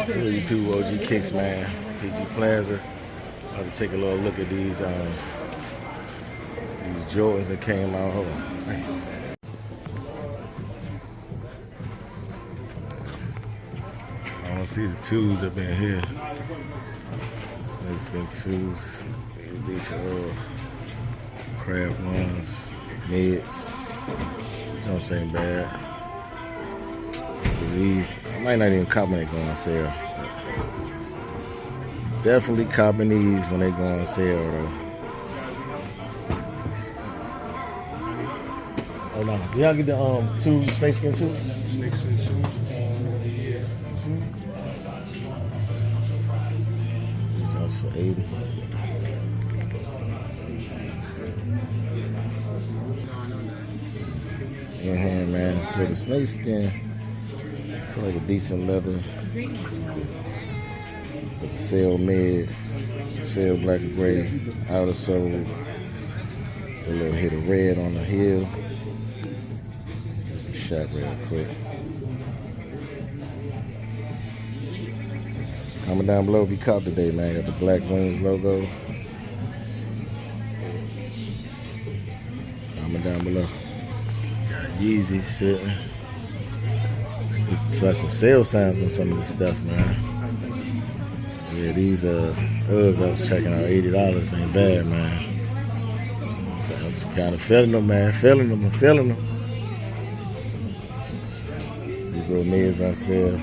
Really two OG kicks, man. PG Plaza. I'll have to take a little look at these Jordans that came out. Hold on. I don't see the twos up in here. Snakeskin twos. These craft ones. Mids. Don't seem bad. These, I might not even cop when they go on sale. Definitely copping these when they go on sale though. Hold on. Y'all get the two snakeskin too? Snakeskin too. These are for 80. In hand, man. For the snakeskin, I feel like a decent leather. With the sail mid, sail black and gray, outer sole, a little hit of red on the heel. Shot real quick. Comment down below if you caught today, man. Got the Black Wings logo. Comment down below. Got Yeezy sitting. Saw some sale signs on some of this stuff, man. Yeah, these Uggs I was checking out, $80 ain't bad, man. So I'm just kind of feeling them, man. Feeling them. These little mids on sale.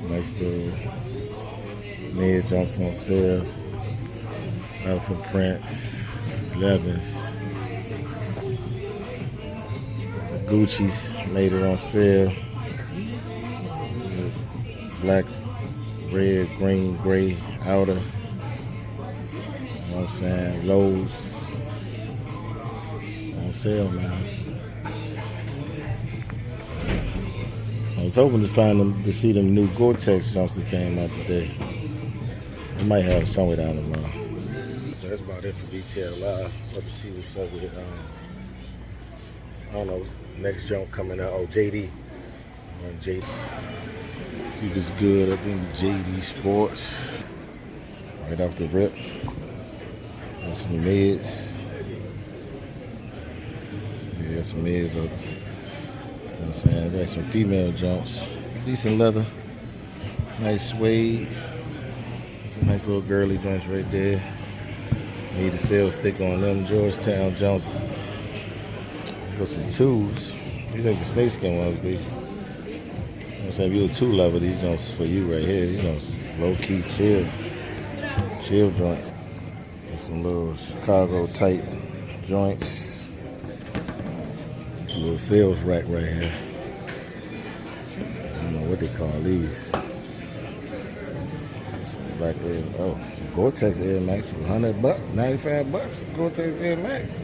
Nice little mid jumps on sale. Alpha prints, 11s. Gucci's made it on sale. Black, red, green, gray, outer. You know what I'm saying? Lows. On sale, man. I was hoping to find them, to see them new Gore-Tex jumps that came out today. I might have them somewhere down the line. So that's about it for Detail Live. Let's see what's up with I don't know what's the next jump coming out. Oh, JD. JD. See what's good up in JD Sports. Right off the rip. Got some mids. Yeah, got some mids up. You know what I'm saying? Got some female jumps. Decent leather. Nice suede. Some nice little girly joints right there. Need a sales stick on them. Georgetown jumps. Got some twos. These ain't the snakeskin ones, but you know what I'm saying? If you're a two level, these jumps for you right here. These jumps low key chill joints. Got some little Chicago type joints. It's a little sales rack right here. I don't know what they call these. Some black Air, some Gore-Tex Air Max for $100, $95. Gore-Tex Air Max.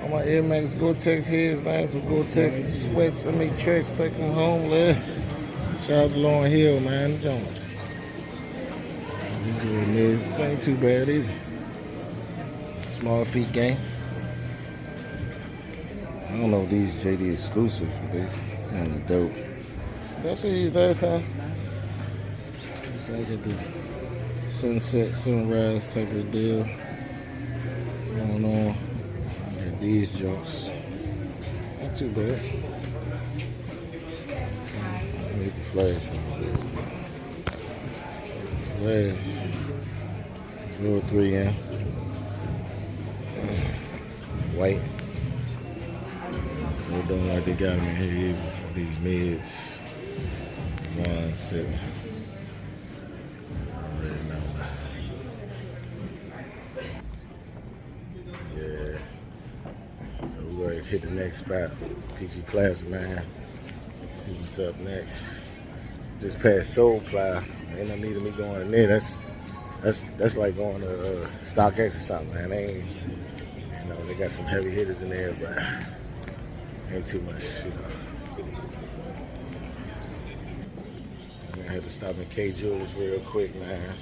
All my Air Max Gore-Tex heads, man, for Gore-Tex sweats. I make tracks, take them home, last. Shout out to Lauren Hill, man. Jones. These little mids, this ain't too bad either. Small feet gang. I don't know if these JD exclusives, but they kind of dope. Did I see these last time? So I got the sunset, sunrise type of deal going on. Got these jumps. Not too bad. Make the flash. Flash. Little 3M. White. So it don't like they got them in here for these mids. One sitting. Yeah. So we're gonna hit the next spot. PG Plaza, man. See what's up next. Just past Soul Ply. Ain't no need of me going in there. That's like going to StockX or something, man. They ain't, you know, they got some heavy hitters in there, but ain't too much, you know. I had to stop in K Jewelers real quick, man.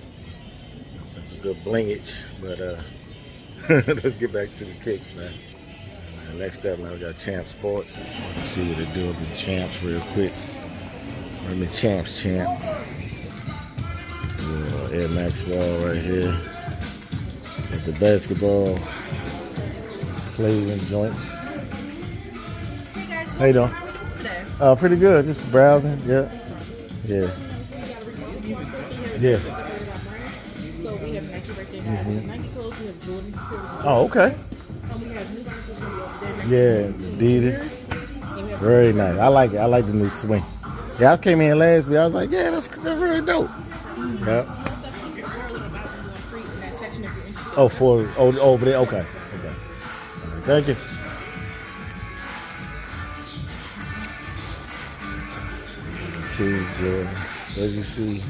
Some good blingage, but let's get back to the kicks, man. Next up, man, we got Champ Sports. Let's see what they do up in Champs real quick. I'm the champs champ. Air Max ball right here. At the basketball playing joints. How you doing? Pretty good. Just browsing. Yeah. Yeah. Yeah. So we have Nike right there. Nike clothes. We have Jordan. Oh, okay. We have New Balances. Yeah, Adidas. Very nice. I like it. I like the new swing. Yeah, I came in last week. I was like, yeah, that's really dope. Yeah. Oh, over there. Okay. Thank you. So as you see,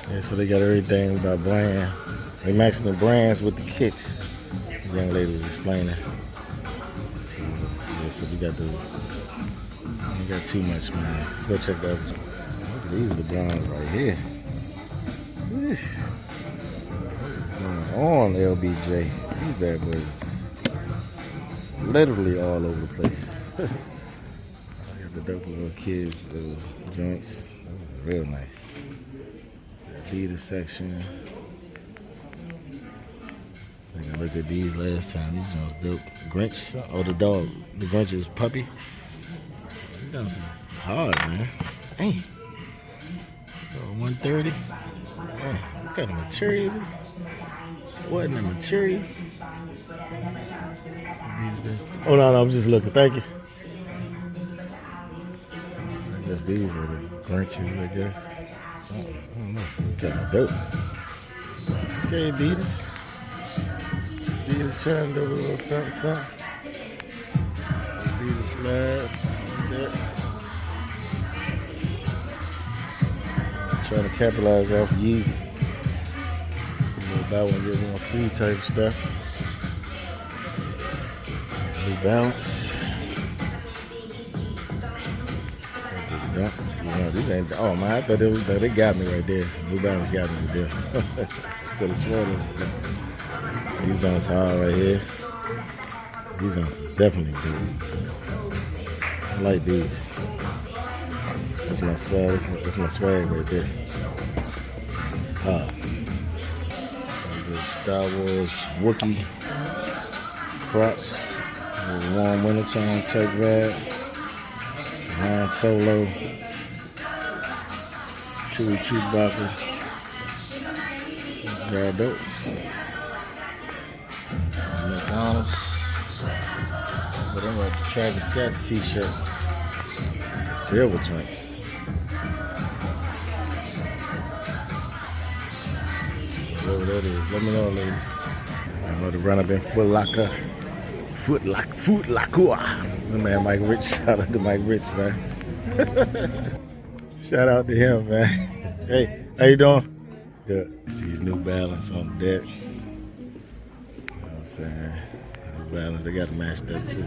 yeah, so they got everything by brand. They matching the brands with the kicks. The young lady was explaining. So, yeah, so we got too much, man. Let's go check that out. Look at these LeBrons right here. What is going on, LBJ? These bad boys literally all over the place. I got the dope little kids joints. Those are real nice. The Adidas section. I think I looked at these last time. These joints dope. Grinch. Oh, the dog. The Grinch's puppy. These joints is hard, man. Hey. 130. Man, what kind of material is this? What in the material? Oh, no, I'm just looking. Thank you. I guess these are the Grinches, I guess. Something. I don't know. Kind of dope. Okay, Adidas. Adidas trying to do a little something. Adidas slides. Like that. Trying to capitalize off of Yeezy. Buy one, get one free type stuff. New Balance. These ain't. Oh man, I thought they got me right there. New Balance got me right there. Could have sworn. These joints hard right here. These joints is definitely good. I like these. That's my swag. That's my swag right there. Star Wars Wookiee Crocs. Warm wintertime type ride. Han Solo. Chewy Chewbacca. Very dope. McDonald's. But I'm like the Travis Scott t-shirt. Silver joints. Whatever that is. Let me know, ladies. I know the run up in Foot Locker. Foot Locker. The man Mike Rich. Shout out to Mike Rich, man. Shout out to him, man. Hey, how you doing? Good. See New Balance on deck. You know what I'm saying? New Balance, they got matched up too.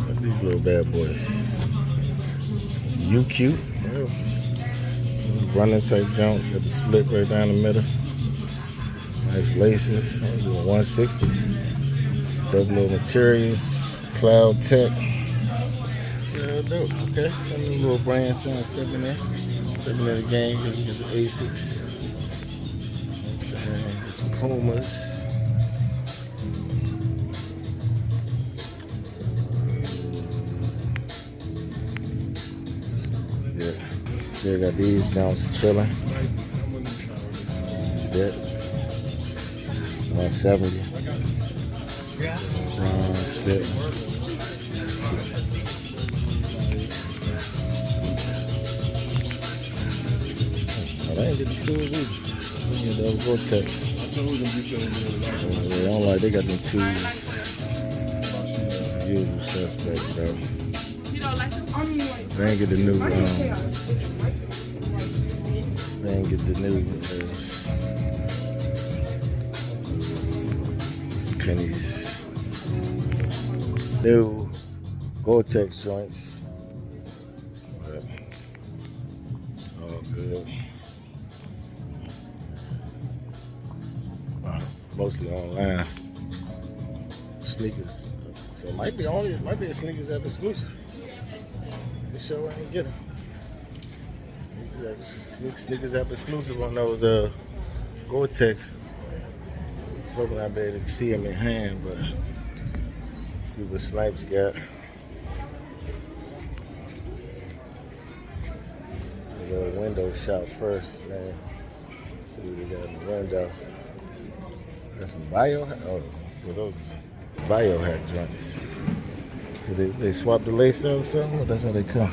What's these little bad boys? UQ. Running type jumps, got the split right down the middle. Nice laces, 160. Double materials, Cloud Tech. Yeah, dope. Okay, got a little brand trying to step in there. Step in the game, you get the Asics. Get some Pumas. Yeah. Still got these jumps chilling. That 170. Shit. I didn't get the tools either. Yeah, that was Vortex. I don't like they got them tools. Usual suspects though. They ain't get the new they ain't get the new pennies. New Gore-Tex joints. But it's all good. Mostly online. Sneakers. So it might be a sneakers app exclusive. This show I ain't get them. Sneakers App exclusive on those Gore-Tex. I was hoping I'd be able to see them in hand, but let's see what Snipes got. A little window shop first, man. See what they got in the window. Got some biohack. Well, those biohack joints. So they swap the lace out or something? Or that's how they come.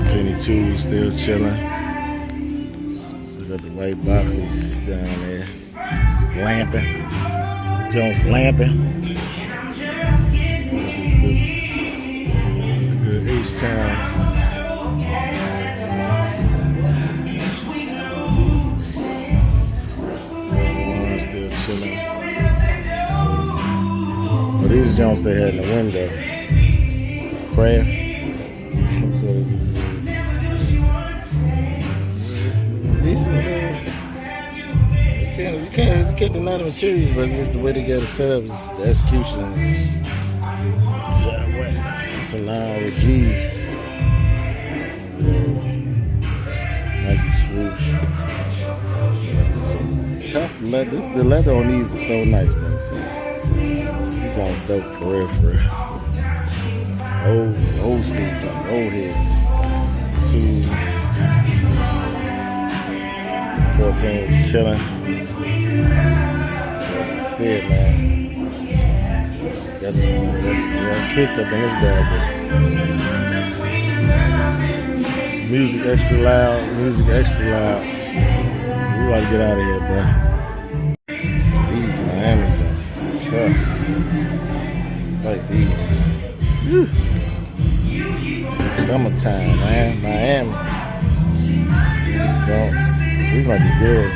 Penny Tools still chilling. So got the white boxes down there. Lamping. Jones lamping. Good H-Town. Still chilling. Oh, these Jones they had in the window. Craft. You can't deny the materials, but just the way they got it set up, is the execution is so now with G's. Nike swoosh. Some tough leather. The leather on these is so nice though. So these are dope for real. Old school stuff, old heads. 214s chilling. See it, man. Got some kicks up in this bad boy. Music extra loud. We gotta get out of here, bro. These Miami joints, tough. Like these. Whew. Summertime, man. Miami. These joints. These might be good.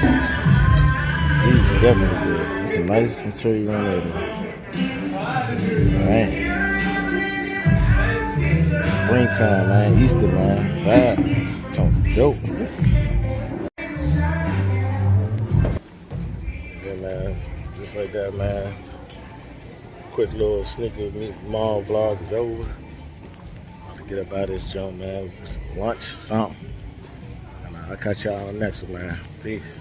These are definitely good. It's a nice material on there. Man. Springtime, man. Easter, man. Vibe. Sounds dope. Yeah, man. Just like that, man. Quick little sneaker mall vlog is over. Get up out of this jump, man. Some lunch, something. And I'll catch y'all on the next one, man. Peace.